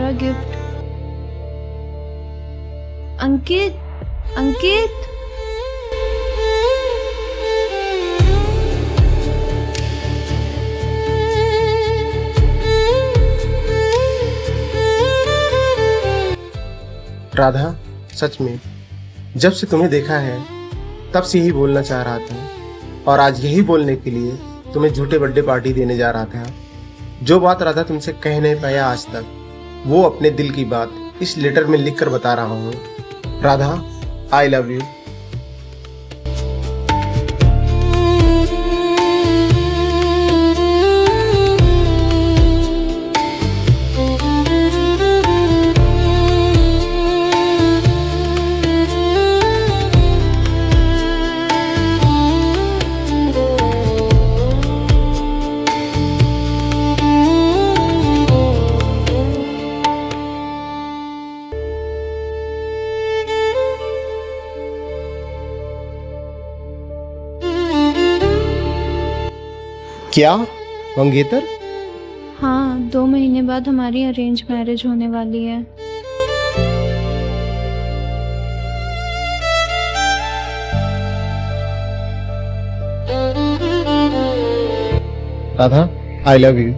तुम्हारा गिफ्ट। अंकित, अंकित। राधा, सच में जब से तुम्हें देखा है तब से यही बोलना चाह रहा था, और आज यही बोलने के लिए तुम्हें झूठे बर्थडे पार्टी देने जा रहा था। जो बात राधा तुमसे कह नहीं पाया आज तक, वो अपने दिल की बात इस लेटर में लिख कर बता रहा हूँ। Radha, I love you. क्या मंगेतर? हाँ, 2 महीने बाद हमारी अरेंज मैरिज होने वाली है। Radha, I love you.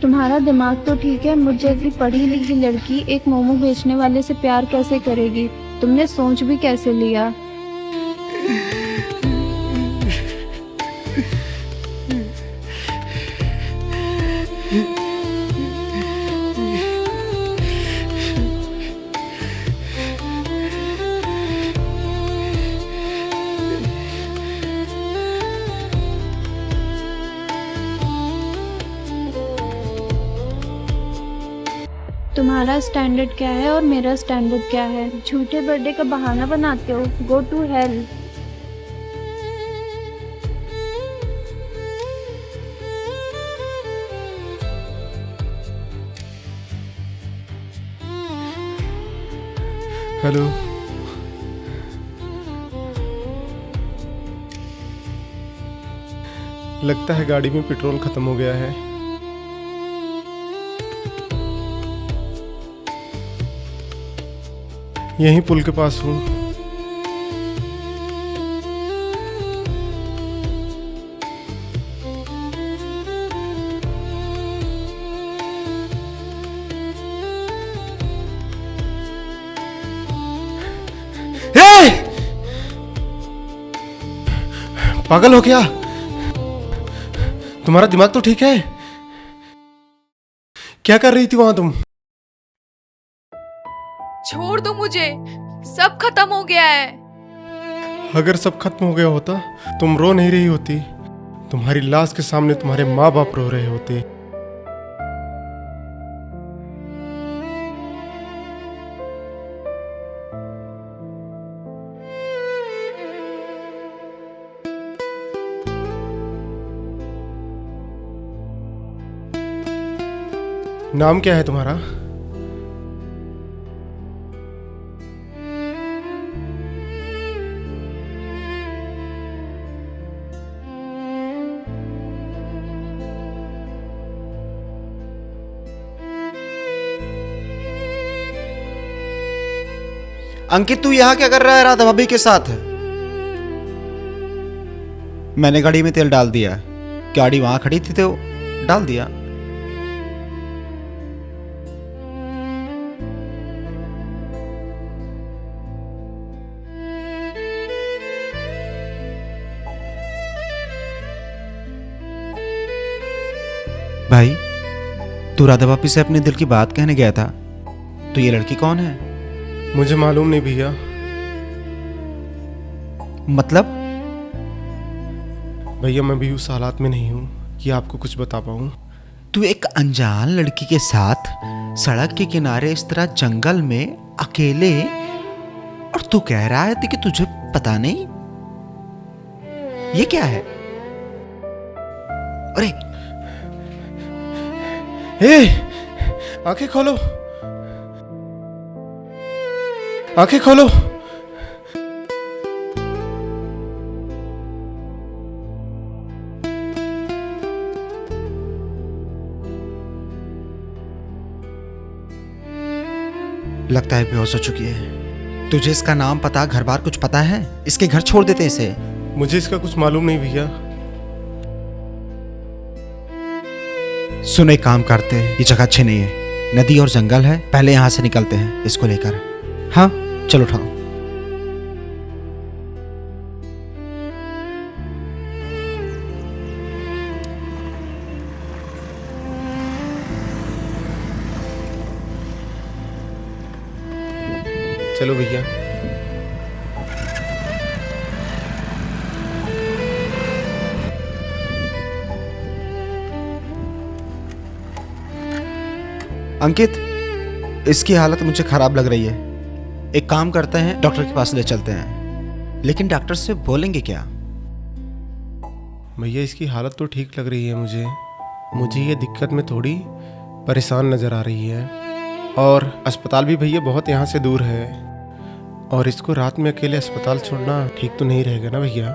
तुम्हारा दिमाग तो ठीक है, मुझ जैसी पढ़ी लिखी लड़की एक मोमो बेचने वाले से प्यार कैसे करेगी? तुमने सोच भी कैसे लिया? तुम्हारा स्टैंडर्ड क्या है और मेरा स्टैंडर्ड क्या है? झूठे बर्थडे का बहाना बनाते हो। Go to hell. हेलो। लगता है गाड़ी में पेट्रोल खत्म हो गया है। यहीं पुल के पास हूँ। पागल हो क्या? तुम्हारा दिमाग तो ठीक है? क्या कर रही थी वहां तुम? छोड़ दो मुझे, सब खत्म हो गया है। अगर सब खत्म हो गया होता, तुम रो नहीं रही होती। तुम्हारी लाश के सामने तुम्हारे माँ बाप रो रहे होते। नाम क्या है तुम्हारा? अंकित, तू यहाँ क्या कर रहा है राधा भाभी के साथ? मैंने गाड़ी में तेल डाल दिया। गाड़ी वहां खड़ी थी तो डाल दिया। भाई, तू राधा भाभी से अपने दिल की बात कहने गया था, तो ये लड़की कौन है? मुझे मालूम नहीं भैया। मतलब? भैया, मैं भी उस हालात में नहीं हूँ कि आपको कुछ बता पाऊँ। तू एक अनजान लड़की के साथ सड़क के किनारे इस तरह जंगल में अकेले, और तू कह रहा है कि तुझे पता नहीं? ये क्या है? अरे ए, आंखें खोलो, आंखें खोलो। लगता है बेहोश हो चुकी है। तुझे इसका नाम पता, घर बार कुछ पता है? इसके घर छोड़ देते इसे। मुझे इसका कुछ मालूम नहीं भैया। सुनो, एक काम करते हैं, ये जगह अच्छी नहीं है, नदी और जंगल है, पहले यहाँ से निकलते हैं इसको लेकर। हाँ चलो उठाओ। चलो भैया। अंकित, इसकी हालत मुझे खराब लग रही है। एक काम करते हैं, डॉक्टर के पास ले चलते हैं। लेकिन डॉक्टर से बोलेंगे क्या? भैया इसकी हालत तो ठीक लग रही है मुझे। मुझे ये दिक्कत में थोड़ी परेशान नज़र आ रही है। और अस्पताल भी भैया बहुत यहाँ से दूर है। और इसको रात में अकेले अस्पताल छोड़ना ठीक तो नहीं रहेगा ना भैया।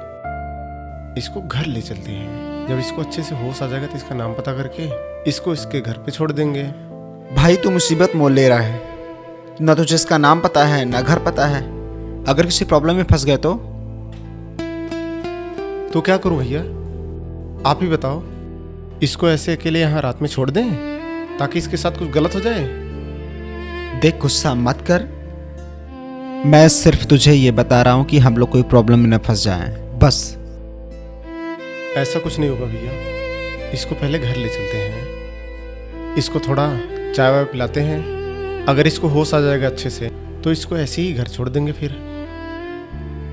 इसको घर ले चलते हैं। जब इसको अच्छे से होश आ जाएगा तो इसका नाम पता करके इसको इसके घर पे छोड़ देंगे। भाई तू मुसीबत मोल ले रहा है। ना तुझे इसका नाम पता है, ना घर पता है। अगर किसी प्रॉब्लम में फंस गए तो क्या करूं भैया, आप ही बताओ। इसको ऐसे अकेले यहाँ रात में छोड़ दें ताकि इसके साथ कुछ गलत हो जाए? देख, गुस्सा मत कर। मैं सिर्फ तुझे ये बता रहा हूं कि हम लोग कोई प्रॉब्लम में न फंस जाएं, बस। ऐसा कुछ नहीं होगा भैया। इसको पहले घर ले चलते हैं। इसको थोड़ा चाय वाय पिलाते हैं। अगर इसको होश आ जाएगा अच्छे से तो इसको ऐसे ही घर छोड़ देंगे फिर।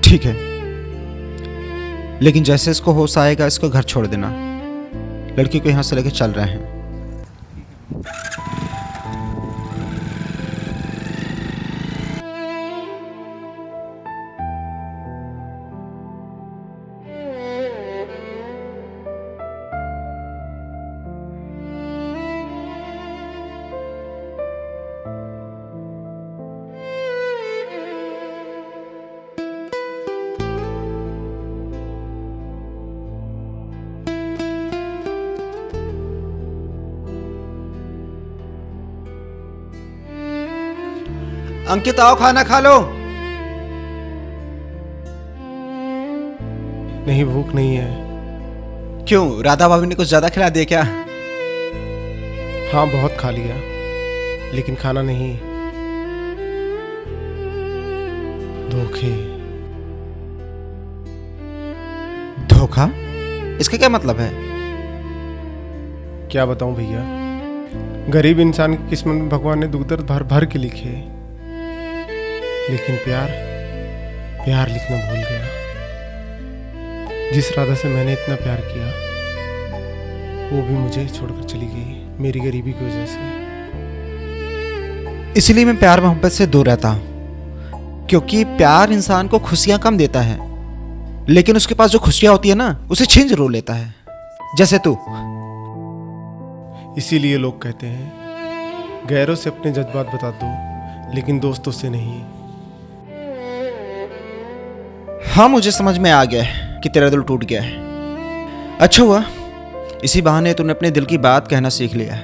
ठीक है, लेकिन जैसे इसको होश आएगा इसको घर छोड़ देना। लड़की को यहाँ से लेकर चल रहे हैं। अंकित आओ, खाना खा लो। नहीं, भूख नहीं है। क्यों, राधा भाभी ने कुछ ज्यादा खिला दिया क्या? हाँ बहुत खा लिया, लेकिन खाना नहीं। धोखे। धोखा? इसका क्या मतलब है? क्या बताऊं भैया, गरीब इंसान की किस्मत में भगवान ने दुख दर्द भर भर के लिखे, लेकिन प्यार लिखना भूल गया। जिस राधा से मैंने इतना प्यार किया वो भी मुझे छोड़कर चली गई मेरी गरीबी की वजह से। इसलिए मैं प्यार मोहब्बत से दूर रहता हूं, क्योंकि प्यार इंसान को खुशियां कम देता है, लेकिन उसके पास जो खुशियां होती है ना, उसे छीन जरूर लेता है, जैसे तू। इसीलिए लोग कहते हैं गैरों से अपने जज्बात बता दो, लेकिन दोस्तों से नहीं। हाँ, मुझे समझ में आ गया है कि तेरा दिल टूट गया है। अच्छा हुआ, इसी बहाने तूने अपने दिल की बात कहना सीख लिया।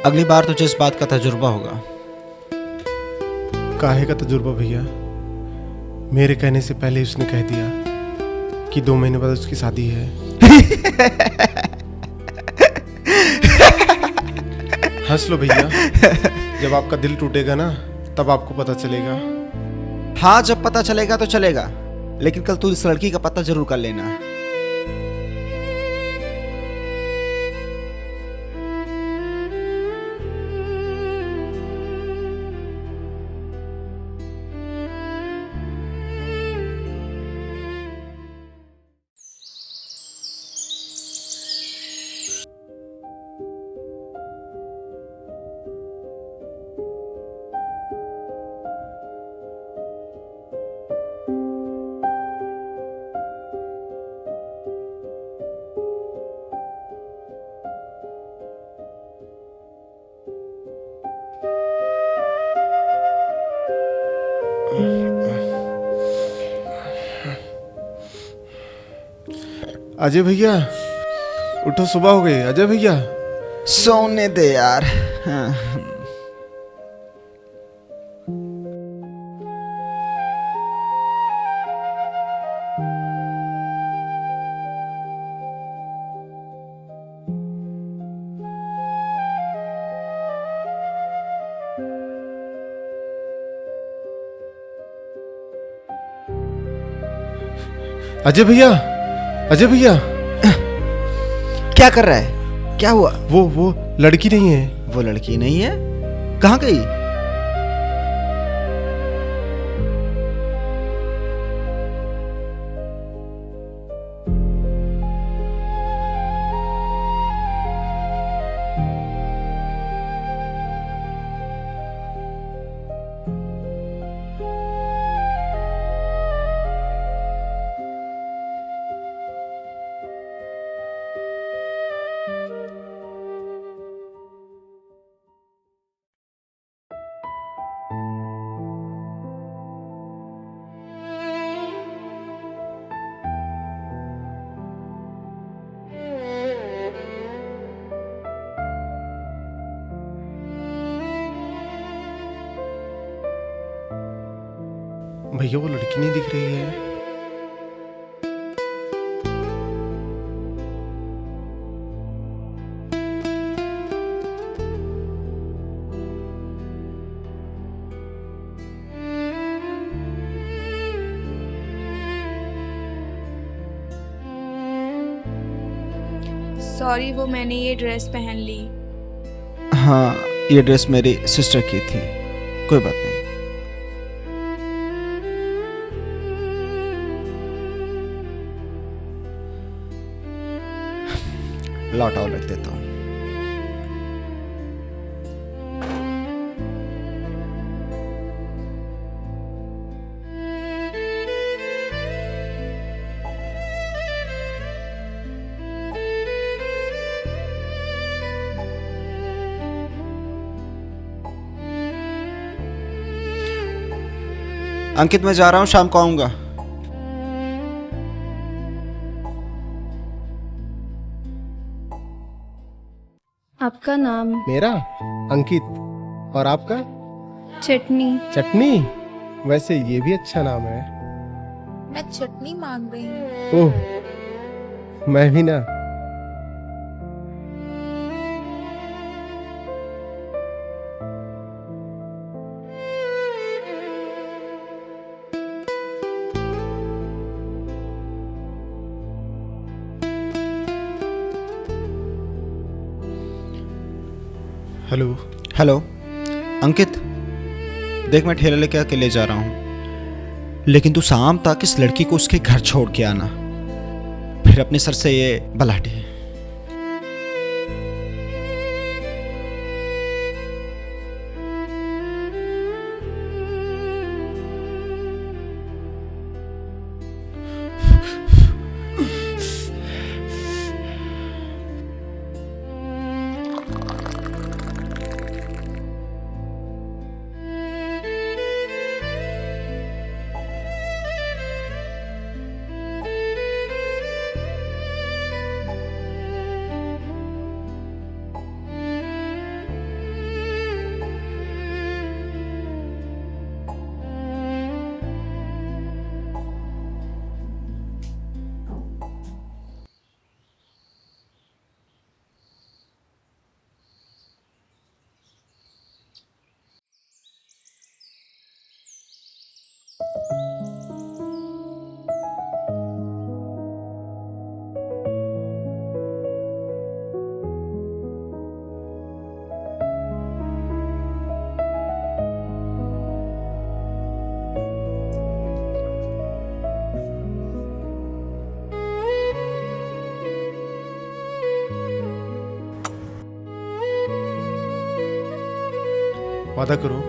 अगली बार तुझे इस बात का तजुर्बा होगा। काहे का तजुर्बा भैया? मेरे कहने से पहले उसने कह दिया कि 2 महीने बाद उसकी शादी है। हंस लो भैया, जब आपका दिल टूटेगा ना तब आपको पता चलेगा। हाँ, जब पता चलेगा तो चलेगा, लेकिन कल तू इस लड़की का पता जरूर कर लेना। अजय भैया उठो, सुबह हो गई। अजय भैया सोने दे यार। हाँ। अजय भैया, अजय भैया क्या कर रहा है? क्या हुआ? वो लड़की नहीं है। वो लड़की नहीं है? कहाँ गई? भैया वो लड़की नहीं दिख रही है। सॉरी, वो मैंने ये ड्रेस पहन ली। हाँ, ये ड्रेस मेरी सिस्टर की थी। कोई बात नहीं। लौट आओ, रख देता हूँ। अंकित, मैं जा रहा हूँ, शाम को आऊंगा। आपका नाम? मेरा अंकित। और आपका? चटनी। चटनी? वैसे ये भी अच्छा नाम है। मैं चटनी मांग रही हूँ। ओह, मैं भी ना। हेलो। हेलो अंकित, देख मैं ठेला लेके अकेले जा रहा हूँ, लेकिन तू शाम तक इस लड़की को उसके घर छोड़ के आना, फिर अपने सर से ये बलाटे। वादा करो,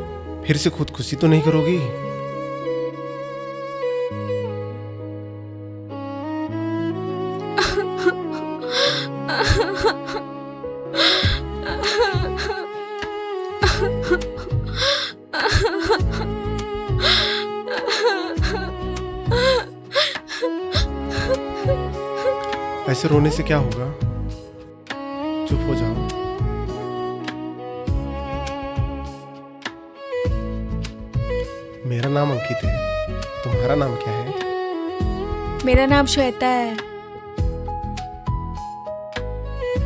फिर से खुदकुशी तो नहीं करोगी? ऐसे रोने से क्या होगा? चुप हो जाओ। मेरा नाम अंकित है, तुम्हारा नाम क्या है? मेरा नाम श्वेता है।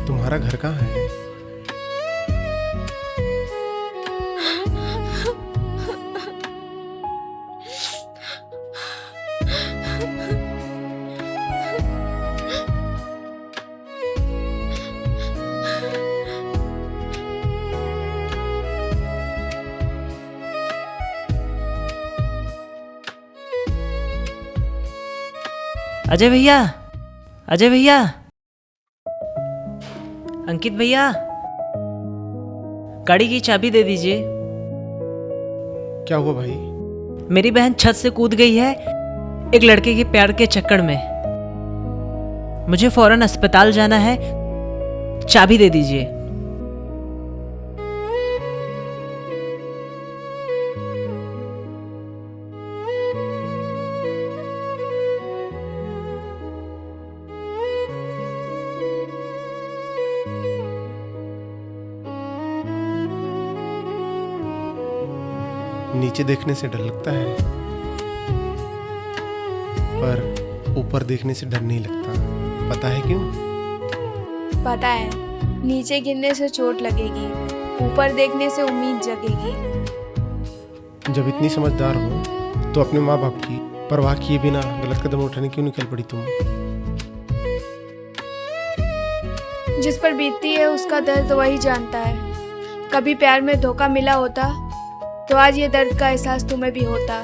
तुम्हारा घर कहाँ है? अजय भैया, अजय भैया, अंकित भैया, गाड़ी की चाबी दे दीजिए। क्या हुआ भाई? मेरी बहन छत से कूद गई है एक लड़के के प्यार के चक्कर में। मुझे फौरन अस्पताल जाना है, चाबी दे दीजिए। नीचे देखने से डर लगता है, पर ऊपर देखने से डर नहीं लगता। पता है क्यों? पता है, नीचे गिरने से चोट लगेगी, ऊपर देखने से उम्मीद जगेगी। जब इतनी समझदार हो तो अपने माँ बाप की परवाह किए बिना गलत कदम उठाने क्यों निकल पड़ी तुम? जिस पर बीतती है उसका दर्द वही जानता है। कभी प्यार में धोखा मिला होता तो आज ये दर्द का एहसास तुम्हें भी होता।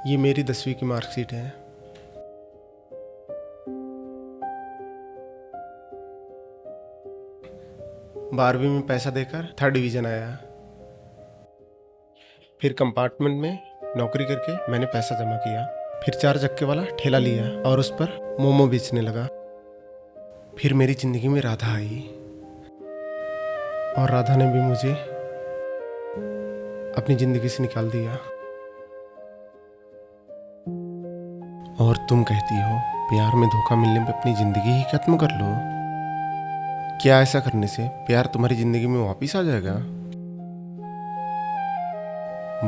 ये मेरी 10वीं की मार्कशीट है। बारहवीं में पैसा देकर 3rd डिवीजन आया। फिर कंपार्टमेंट में नौकरी करके मैंने पैसा जमा किया। फिर 4 चक्के वाला ठेला लिया और उस पर मोमो बेचने लगा। फिर मेरी जिंदगी में राधा आई और राधा ने भी मुझे अपनी जिंदगी से निकाल दिया। और तुम कहती हो प्यार में धोखा मिलने पे अपनी जिंदगी ही खत्म कर लो। क्या ऐसा करने से प्यार तुम्हारी जिंदगी में वापस आ जाएगा?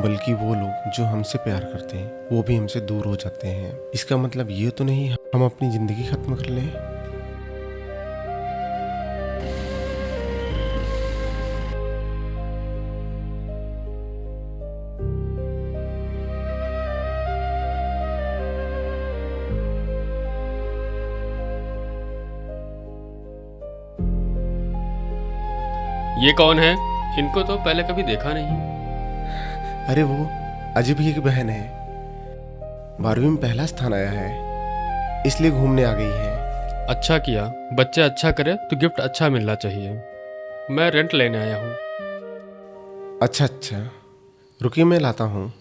बल्कि वो लोग जो हमसे प्यार करते हैं वो भी हमसे दूर हो जाते हैं। इसका मतलब ये तो नहीं हम अपनी जिंदगी खत्म कर लें। ये कौन है? इनको तो पहले कभी देखा नहीं। अरे वो अजय भैया की बहन है, 12वीं में पहला स्थान आया है, इसलिए घूमने आ गई है। अच्छा किया, बच्चे अच्छा करे तो गिफ्ट अच्छा मिलना चाहिए। मैं रेंट लेने आया हूँ। अच्छा, रुकिए मैं लाता हूँ।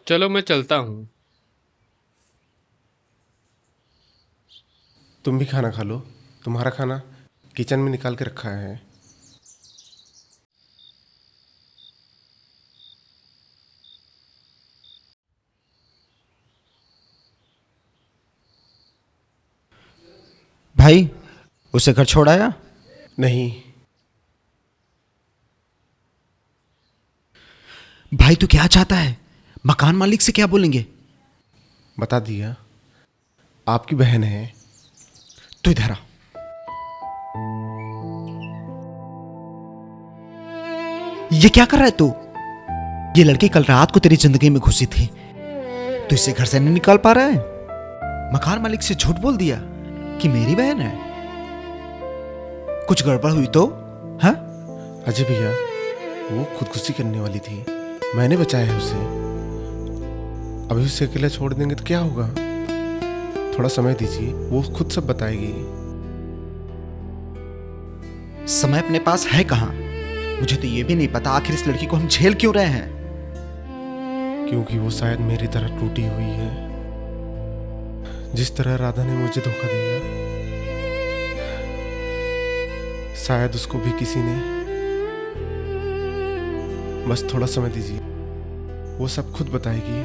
चलो मैं चलता हूँ। तुम भी खाना खा लो, तुम्हारा खाना किचन में निकाल के रखा है। भाई, उसे घर छोड़ आया? नहीं। भाई तू क्या चाहता है? मकान मालिक से क्या बोलेंगे? बता दिया, आपकी बहन है। तू इधर आ। ये क्या कर रहा है तू? ये लड़की कल रात को तेरी जिंदगी में घुसी थी, तू इसे घर से नहीं निकाल पा रहा है? मकान मालिक से झूठ बोल दिया कि मेरी बहन है। कुछ गड़बड़ हुई तो? हाँ? अजय भैया, वो खुदकुशी करने वाली थी, मैंने बचाया है उसे। अभी उसे अकेला छोड़ देंगे तो क्या होगा? थोड़ा समय दीजिए, वो खुद सब बताएगी। समय अपने पास है कहाँ? मुझे तो ये भी नहीं पता आखिर इस लड़की को हम झेल क्यों रहे हैं। क्योंकि वो शायद मेरी तरह टूटी हुई है, जिस तरह राधा ने मुझे धोखा दिया। शायद उसको भी किसी ने। बस थोड़ा समय दीजिए, वो सब खुद बताएगी।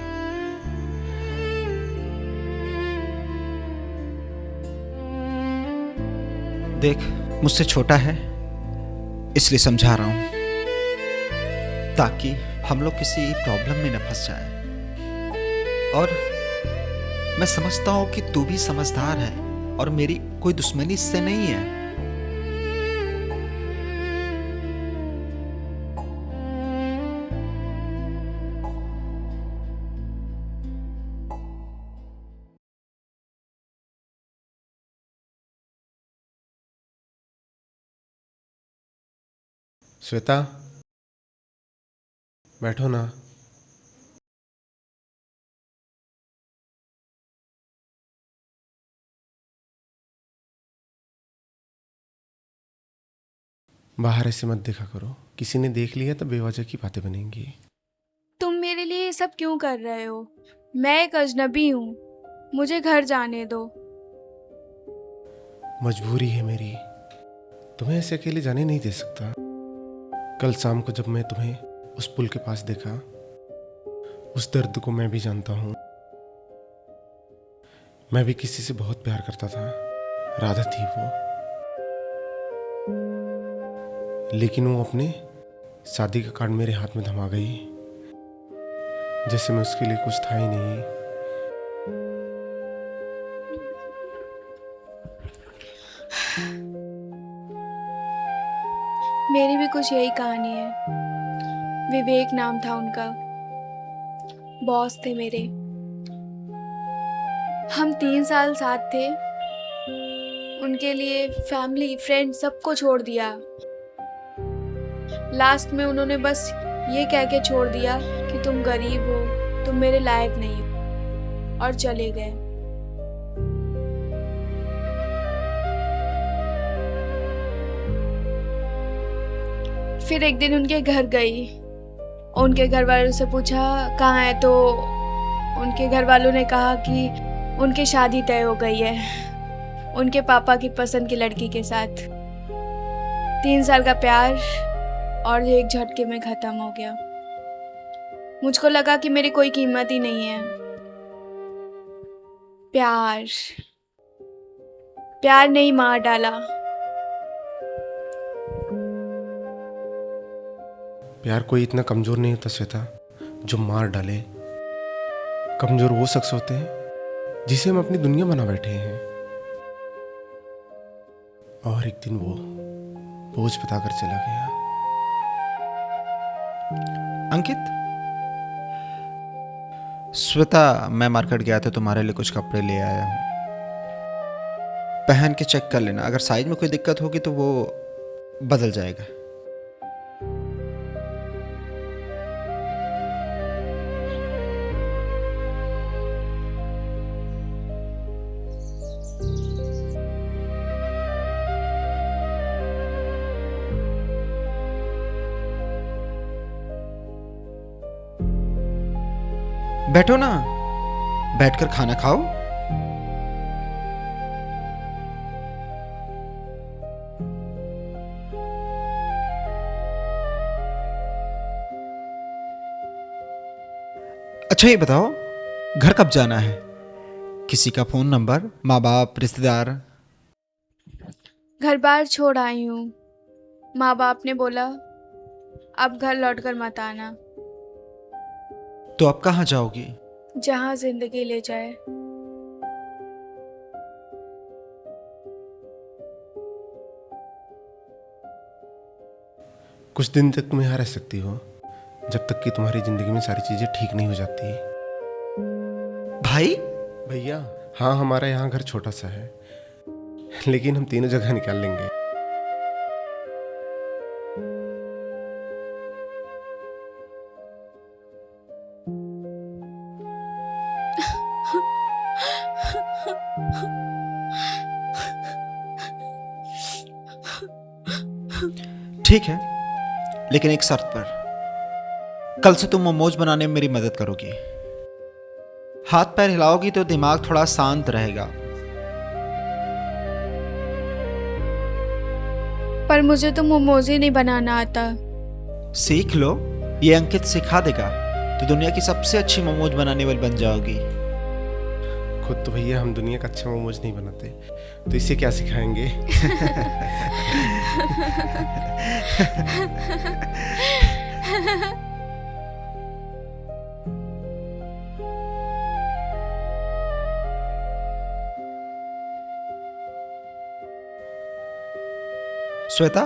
देख, मुझसे छोटा है इसलिए समझा रहा हूं, ताकि हम लोग किसी प्रॉब्लम में न फंस जाए। और मैं समझता हूं कि तू भी समझदार है और मेरी कोई दुश्मनी इससे नहीं है। श्वेता, बैठो ना। बाहर ऐसे मत देखा करो, किसी ने देख लिया तो बेवजह की बातें बनेंगी। तुम मेरे लिए ये सब क्यों कर रहे हो? मैं एक अजनबी हूँ, मुझे घर जाने दो। मजबूरी है मेरी, तुम्हें ऐसे अकेले जाने नहीं दे सकता। कल शाम को जब मैं तुम्हें उस पुल के पास देखा, उस दर्द को मैं भी जानता हूँ। मैं भी किसी से बहुत प्यार करता था, राधा थी वो। लेकिन वो अपने शादी का कार्ड मेरे हाथ में थमा गई, जैसे मैं उसके लिए कुछ था ही नहीं। मेरी भी कुछ यही कहानी है। विवेक नाम था उनका, बॉस थे मेरे। हम 3 साल साथ थे। उनके लिए फैमिली, फ्रेंड सबको छोड़ दिया। लास्ट में उन्होंने बस ये कह के छोड़ दिया कि तुम गरीब हो, तुम मेरे लायक नहीं हो, और चले गए। फिर एक दिन उनके घर गई, उनके घर वालों से पूछा कहाँ है, तो उनके घर वालों ने कहा कि उनकी शादी तय हो गई है उनके पापा की पसंद की लड़की के साथ। 3 साल का प्यार और एक झटके में खत्म हो गया। मुझको लगा कि मेरी कोई कीमत ही नहीं है। प्यार प्यार ने ही मार डाला। प्यार कोई इतना कमजोर नहीं होता श्वेता जो मार डाले। कमजोर वो शख्स होते हैं जिसे हम अपनी दुनिया बना बैठे हैं, और एक दिन वो बोझ बताकर चला गया। अंकित, श्वेता, मैं मार्केट गया था, तुम्हारे लिए कुछ कपड़े ले आया हूं। पहन के चेक कर लेना, अगर साइज में कोई दिक्कत होगी तो वो बदल जाएगा। बैठो ना, बैठकर खाना खाओ। अच्छा ये बताओ, घर कब जाना है? किसी का फोन नंबर, माँ बाप, रिश्तेदार? घर बार छोड़ आई हूँ। माँ बाप ने बोला अब घर लौटकर मत आना। तो अब कहाँ जाओगी? जहाँ जिंदगी ले जाए। कुछ दिन तक तुम यहाँ रह सकती हो, जब तक कि तुम्हारी जिंदगी में सारी चीजें ठीक नहीं हो जाती। भाई? भैया, हाँ, हमारा यहाँ घर छोटा सा है, लेकिन हम तीनों जगह निकाल लेंगे। ठीक है, लेकिन एक शर्त पर। कल से तुम मोमोज बनाने में मेरी मदद करोगी। हाथ पैर हिलाओगी तो दिमाग थोड़ा शांत रहेगा। पर मुझे तो मोमोज ही नहीं बनाना आता। सीख लो, ये अंकित सिखा देगा तो दुनिया की सबसे अच्छी मोमोज बनाने वाली बन जाओगी। खुद तो भैया हम दुनिया का अच्छा मोमोज नहीं बनाते, तो इसे क्या सिखाएंगे? श्वेता,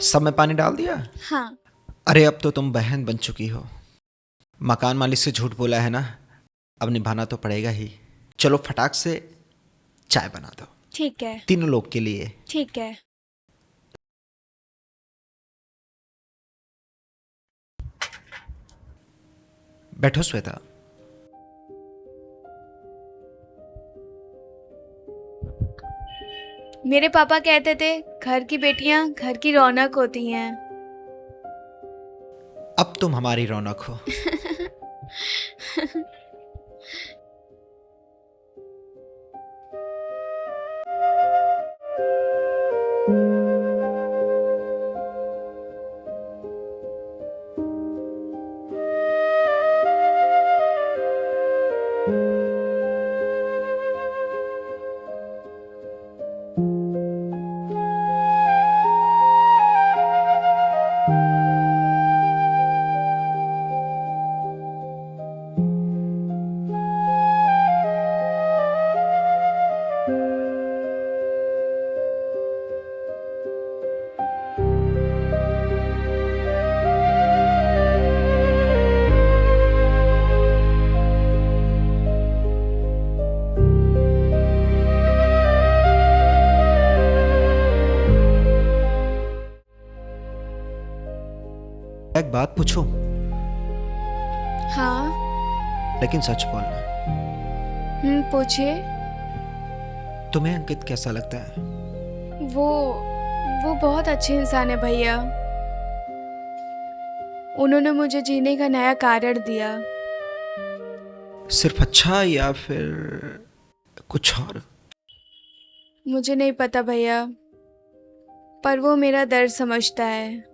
सब में पानी डाल दिया? हाँ। अरे अब तो तुम बहन बन चुकी हो। मकान मालिक से झूठ बोला है ना, अब निभाना तो पड़ेगा ही। चलो फटाक से चाय बना दो, ठीक है। तीनों लोग के लिए। ठीक है। बैठो श्वेता। मेरे पापा कहते थे घर की बेटियां घर की रौनक होती हैं। अब तुम हमारी रौनक हो। एक बात पूछूं, हाँ। लेकिन सच बोलना। पूछिए। तुम्हें अंकित कैसा लगता है? वो बहुत अच्छे इंसान है भैया। उन्होंने मुझे जीने का नया कारण दिया। सिर्फ अच्छा या फिर कुछ और? मुझे नहीं पता भैया, पर वो मेरा दर्द समझता है,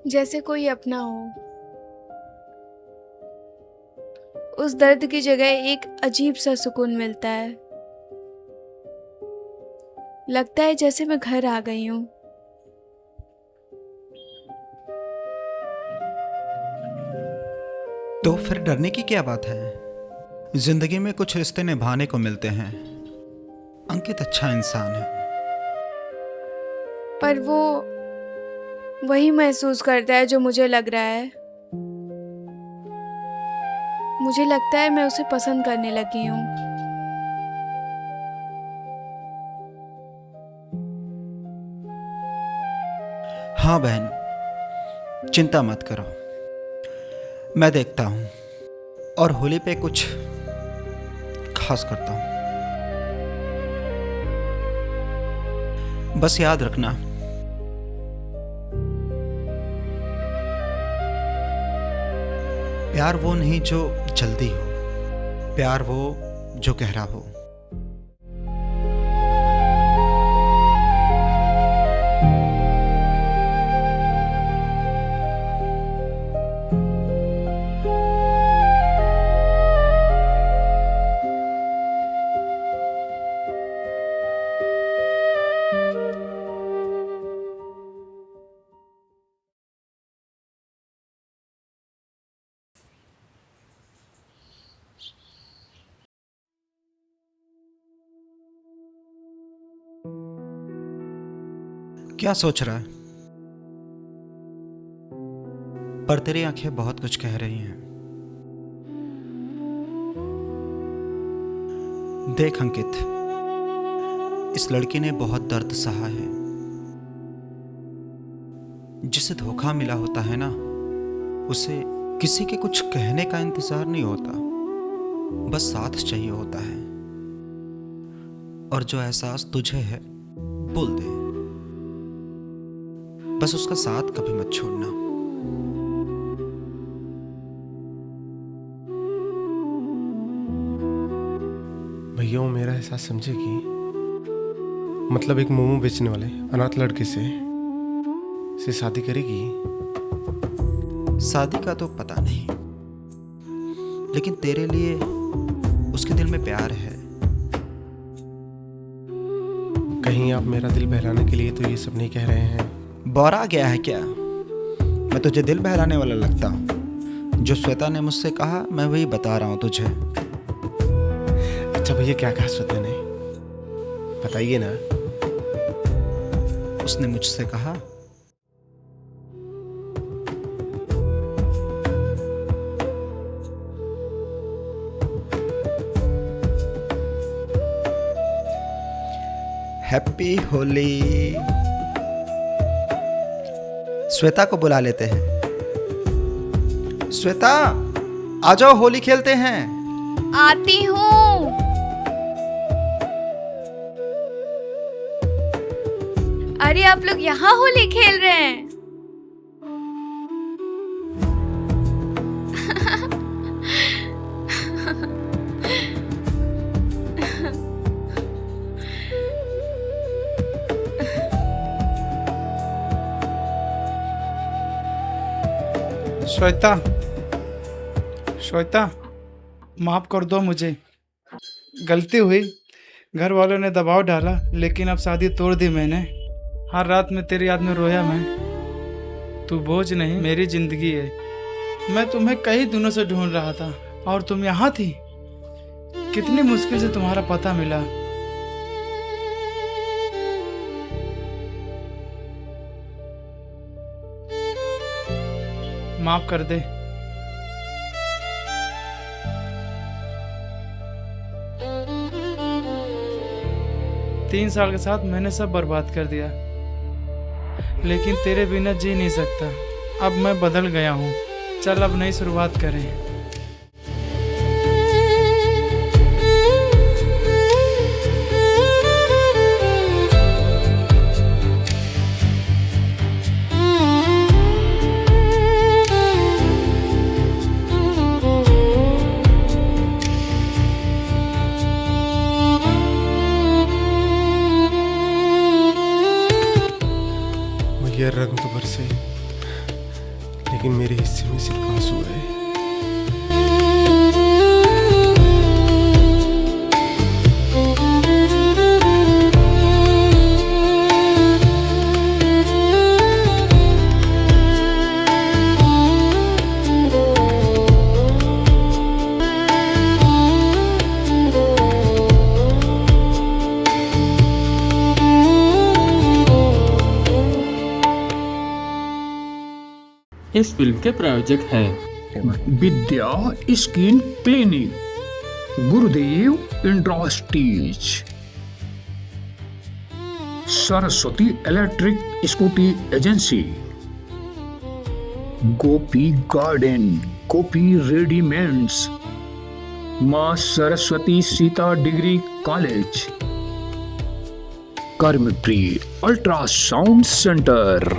जैसे कोई अपना हो। उस दर्द की जगह एक अजीब सा सुकून मिलता है। लगता है जैसे मैं घर आ गई हूँ। तो फिर डरने की क्या बात है? जिंदगी में कुछ रिश्ते निभाने को मिलते हैं। अंकित अच्छा इंसान है। पर वो वही महसूस करता है जो मुझे लग रहा है। मुझे लगता है मैं उसे पसंद करने लगी हूँ। हाँ बहन, चिंता मत करो, मैं देखता हूं और होली पे कुछ खास करता हूं। बस याद रखना, प्यार वो नहीं जो जल्दी हो, प्यार वो जो गहरा हो। क्या सोच रहा है? पर तेरी आंखें बहुत कुछ कह रही हैं। देख अंकित, इस लड़की ने बहुत दर्द सहा है। जिसे धोखा मिला होता है ना, उसे किसी के कुछ कहने का इंतजार नहीं होता, बस साथ चाहिए होता है। और जो एहसास तुझे है, बोल दे। बस उसका साथ कभी मत छोड़ना। भैया वो मेरा एहसास समझेगी? मतलब एक मोमो बेचने वाले अनाथ लड़के से शादी करेगी? शादी का तो पता नहीं, लेकिन तेरे लिए उसके दिल में प्यार है। कहीं आप मेरा दिल बहलाने के लिए तो ये सब नहीं कह रहे हैं? बौरा गया है क्या? मैं तुझे दिल बहलाने वाला लगता हूँ? जो श्वेता ने मुझसे कहा मैं वही बता रहा हूँ तुझे। अच्छा भैया, क्या कहा श्वेता ने? बताइए ना। उसने मुझसे कहा हैप्पी होली। श्वेता को बुला लेते हैं। श्वेता, आ जाओ, होली खेलते हैं। आती हूँ। अरे आप लोग यहाँ होली खेल रहे हैं? श्वेता, श्वेता, माफ कर दो मुझे। गलती हुई, घर वालों ने दबाव डाला, लेकिन अब शादी तोड़ दी मैंने। हर रात में तेरी याद में रोया मैं। तू बोझ नहीं, मेरी जिंदगी है। मैं तुम्हें कई दिनों से ढूंढ रहा था और तुम यहाँ थी। कितनी मुश्किल से तुम्हारा पता मिला। माफ कर दे। तीन साल के साथ मैंने सब बर्बाद कर दिया, लेकिन तेरे बिना जी नहीं सकता। अब मैं बदल गया हूँ। चल अब नई शुरुआत करें। ये रंग तो बरसे, लेकिन मेरे हिस्से में सिर्फ आंसू है। इस फिल्म के प्रायोजक हैं Vidya skin clinic, Gurudev industries, Saraswati electric scooty agency, Gopi garden, Gopi readymades, Maa Saraswati Sita degree college, कर्मप्री अल्ट्रासाउंड सेंटर।